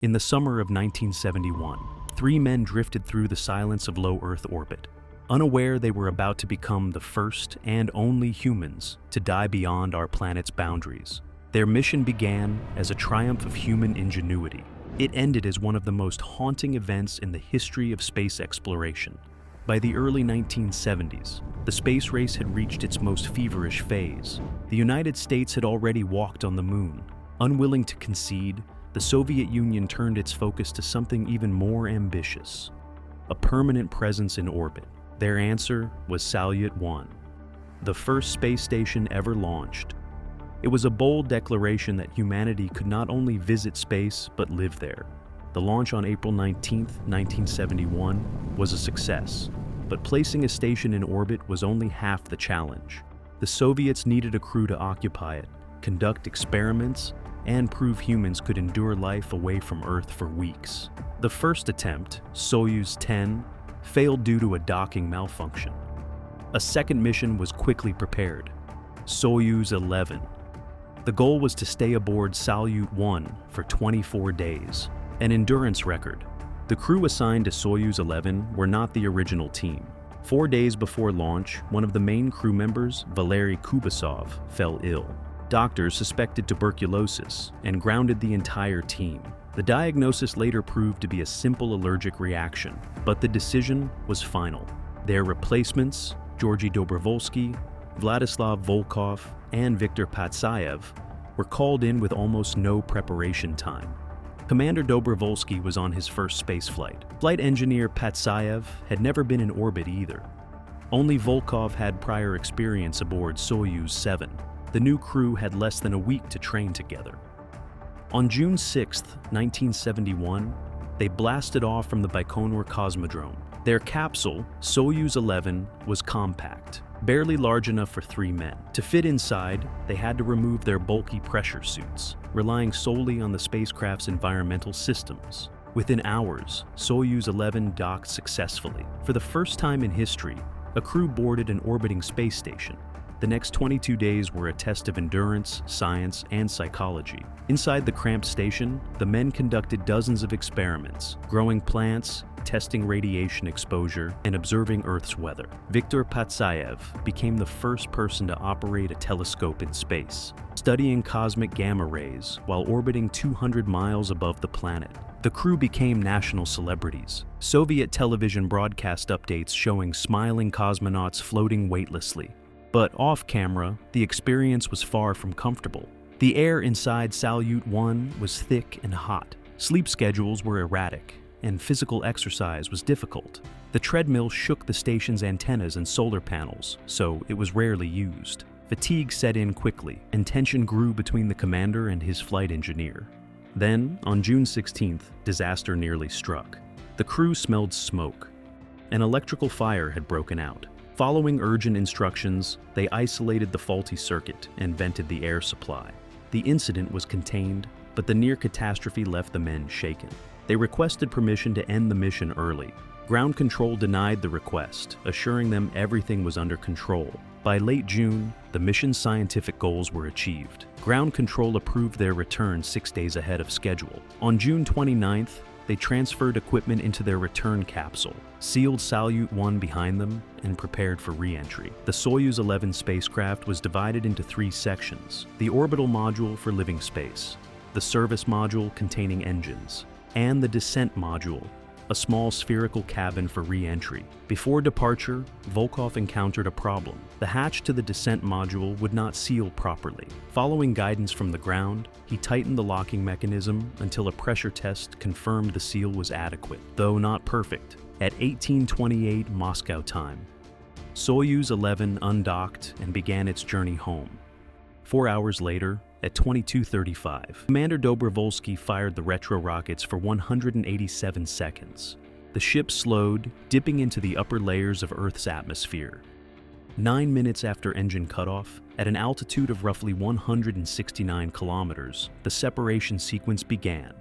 In the summer of 1971, three men drifted through the silence of low Earth orbit, unaware they were about to become the first and only humans to die beyond our planet's boundaries. Their mission began as a triumph of human ingenuity. It ended as one of the most haunting events in the history of space exploration. By the early 1970s, the space race had reached its most feverish phase. The United States had already walked on the moon. Unwilling to concede, the Soviet Union turned its focus to something even more ambitious: a permanent presence in orbit. Their answer was Salyut 1, the first space station ever launched. It was a bold declaration that humanity could not only visit space but live there. The launch on April 19, 1971 was a success, but placing a station in orbit was only half the challenge. The Soviets needed a crew to occupy it, conduct experiments, and prove humans could endure life away from Earth for weeks. The first attempt, Soyuz 10, failed due to a docking malfunction. A second mission was quickly prepared, Soyuz 11. The goal was to stay aboard Salyut 1 for 24 days, an endurance record. The crew assigned to Soyuz 11 were not the original team. 4 days before launch, one of the main crew members, Valery Kubasov, fell ill. Doctors suspected tuberculosis and grounded the entire team. The diagnosis later proved to be a simple allergic reaction, but the decision was final. Their replacements, Georgy Dobrovolsky, Vladislav Volkov, and Viktor Patsayev, were called in with almost no preparation time. Commander Dobrovolsky was on his first spaceflight. Flight engineer Patsayev had never been in orbit either. Only Volkov had prior experience aboard Soyuz 7. The new crew had less than a week to train together. On June 6, 1971, they blasted off from the Baikonur Cosmodrome. Their capsule, Soyuz 11, was compact, barely large enough for 3 men. To fit inside, they had to remove their bulky pressure suits, relying solely on the spacecraft's environmental systems. Within hours, Soyuz 11 docked successfully. For the first time in history, a crew boarded an orbiting space station. The next 22 days were a test of endurance, science, and psychology. Inside the cramped station, the men conducted dozens of experiments, growing plants, testing radiation exposure, and observing Earth's weather. Viktor Patsayev became the first person to operate a telescope in space, studying cosmic gamma rays while orbiting 200 miles above the planet. The crew became national celebrities. Soviet television broadcast updates showing smiling cosmonauts floating weightlessly. But off-camera, the experience was far from comfortable. The air inside Salyut 1 was thick and hot. Sleep schedules were erratic, and physical exercise was difficult. The treadmill shook the station's antennas and solar panels, so it was rarely used. Fatigue set in quickly, and tension grew between the commander and his flight engineer. Then, on June 16th, disaster nearly struck. The crew smelled smoke. An electrical fire had broken out. Following urgent instructions, they isolated the faulty circuit and vented the air supply. The incident was contained, but the near catastrophe left the men shaken. They requested permission to end the mission early. Ground control denied the request, assuring them everything was under control. By late June, the mission's scientific goals were achieved. Ground control approved their return 6 days ahead of schedule. On June 29th, they transferred equipment into their return capsule, sealed Salyut 1 behind them, and prepared for re-entry. The Soyuz 11 spacecraft was divided into 3 sections: the orbital module for living space, the service module containing engines, and the descent module, a small spherical cabin for re-entry. Before departure, Volkov encountered a problem. The hatch to the descent module would not seal properly. Following guidance from the ground, he tightened the locking mechanism until a pressure test confirmed the seal was adequate, though not perfect. At 18:28 Moscow time, Soyuz 11 undocked and began its journey home. 4 hours later, at 22:35, Commander Dobrovolsky fired the retro rockets for 187 seconds. The ship slowed, dipping into the upper layers of Earth's atmosphere. 9 minutes after engine cutoff, at an altitude of roughly 169 kilometers, the separation sequence began.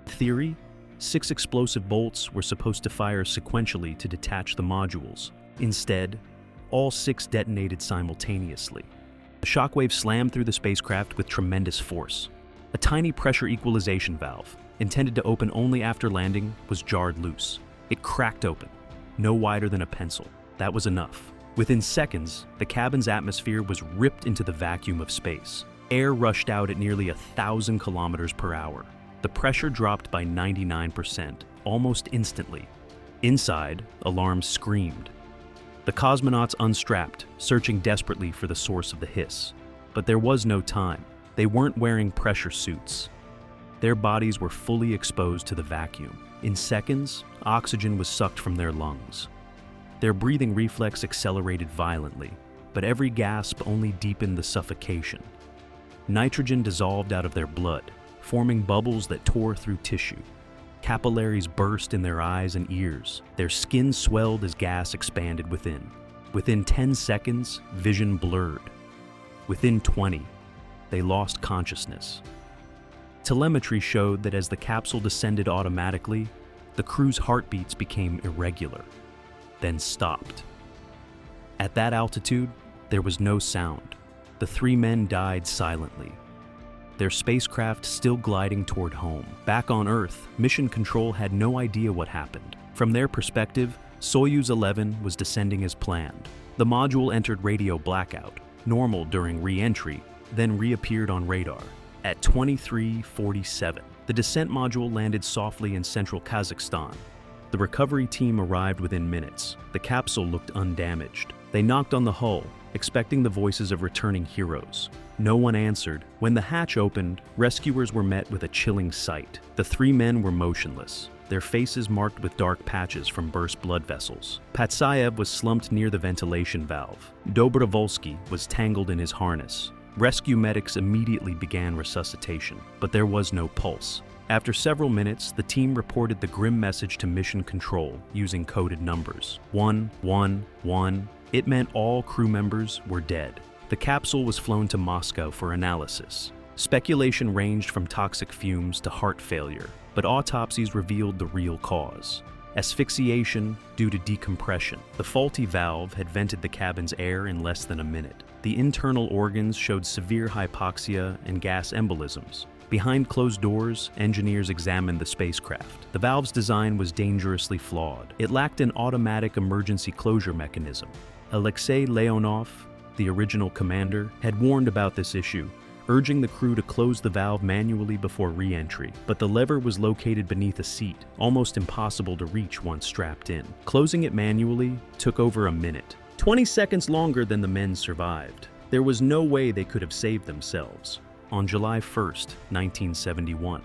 In theory, 6 explosive bolts were supposed to fire sequentially to detach the modules. Instead, all 6 detonated simultaneously. The shockwave slammed through the spacecraft with tremendous force. A tiny pressure equalization valve, intended to open only after landing, was jarred loose. It cracked open, no wider than a pencil. That was enough. Within seconds, the cabin's atmosphere was ripped into the vacuum of space. Air rushed out at nearly 1,000 kilometers per hour. The pressure dropped by 99%, almost instantly. Inside, alarms screamed. The cosmonauts unstrapped, searching desperately for the source of the hiss. But there was no time. They weren't wearing pressure suits. Their bodies were fully exposed to the vacuum. In seconds, oxygen was sucked from their lungs. Their breathing reflex accelerated violently, but every gasp only deepened the suffocation. Nitrogen dissolved out of their blood, forming bubbles that tore through tissue. Capillaries burst in their eyes and ears. Their skin swelled as gas expanded within. Within 10 seconds, vision blurred. Within 20, they lost consciousness. Telemetry showed that as the capsule descended automatically, the crew's heartbeats became irregular, then stopped. At that altitude, there was no sound. The three men died silently, their spacecraft still gliding toward home. Back on Earth, Mission Control had no idea what happened. From their perspective, Soyuz 11 was descending as planned. The module entered radio blackout, normal during re-entry, then reappeared on radar. At 23:47, the descent module landed softly in central Kazakhstan. The recovery team arrived within minutes. The capsule looked undamaged. They knocked on the hull, expecting the voices of returning heroes. No one answered. When the hatch opened, rescuers were met with a chilling sight. The three men were motionless, their faces marked with dark patches from burst blood vessels. Patsayev was slumped near the ventilation valve. Dobrovolsky was tangled in his harness. Rescue medics immediately began resuscitation, but there was no pulse. After several minutes, the team reported the grim message to Mission Control using coded numbers. 111. It meant all crew members were dead. The capsule was flown to Moscow for analysis. Speculation ranged from toxic fumes to heart failure, but autopsies revealed the real cause: asphyxiation due to decompression. The faulty valve had vented the cabin's air in less than a minute. The internal organs showed severe hypoxia and gas embolisms. Behind closed doors, engineers examined the spacecraft. The valve's design was dangerously flawed. It lacked an automatic emergency closure mechanism. Alexei Leonov, the original commander, had warned about this issue, urging the crew to close the valve manually before re-entry, but the lever was located beneath a seat, almost impossible to reach once strapped in. Closing it manually took over a minute, 20 seconds longer than the men survived. There was no way they could have saved themselves. On July 1st, 1971,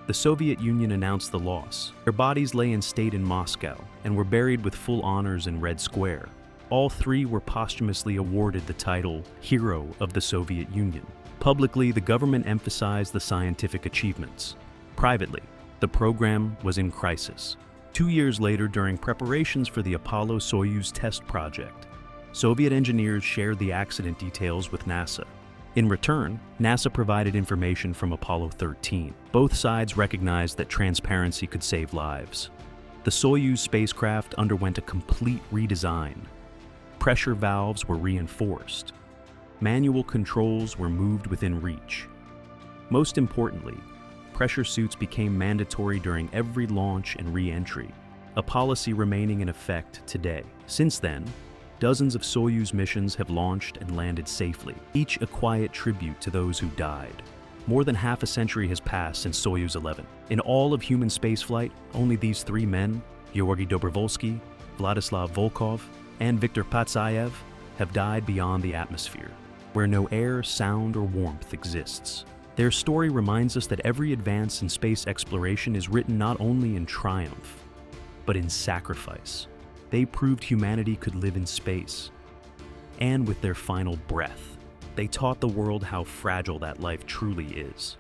the Soviet Union announced the loss. Their bodies lay in state in Moscow and were buried with full honors in Red Square. All three were posthumously awarded the title Hero of the Soviet Union. Publicly, the government emphasized the scientific achievements. Privately, the program was in crisis. 2 years later, during preparations for the Apollo-Soyuz test project, Soviet engineers shared the accident details with NASA. In return, NASA provided information from Apollo 13. Both sides recognized that transparency could save lives. The Soyuz spacecraft underwent a complete redesign. Pressure valves were reinforced. Manual controls were moved within reach. Most importantly, pressure suits became mandatory during every launch and re-entry, a policy remaining in effect today. Since then, dozens of Soyuz missions have launched and landed safely, each a quiet tribute to those who died. More than half a century has passed since Soyuz 11. In all of human spaceflight, only these three men, Georgy Dobrovolsky, Vladislav Volkov, and Viktor Patsayev, have died beyond the atmosphere, where no air, sound, or warmth exists. Their story reminds us that every advance in space exploration is written not only in triumph, but in sacrifice. They proved humanity could live in space. And with their final breath, they taught the world how fragile that life truly is.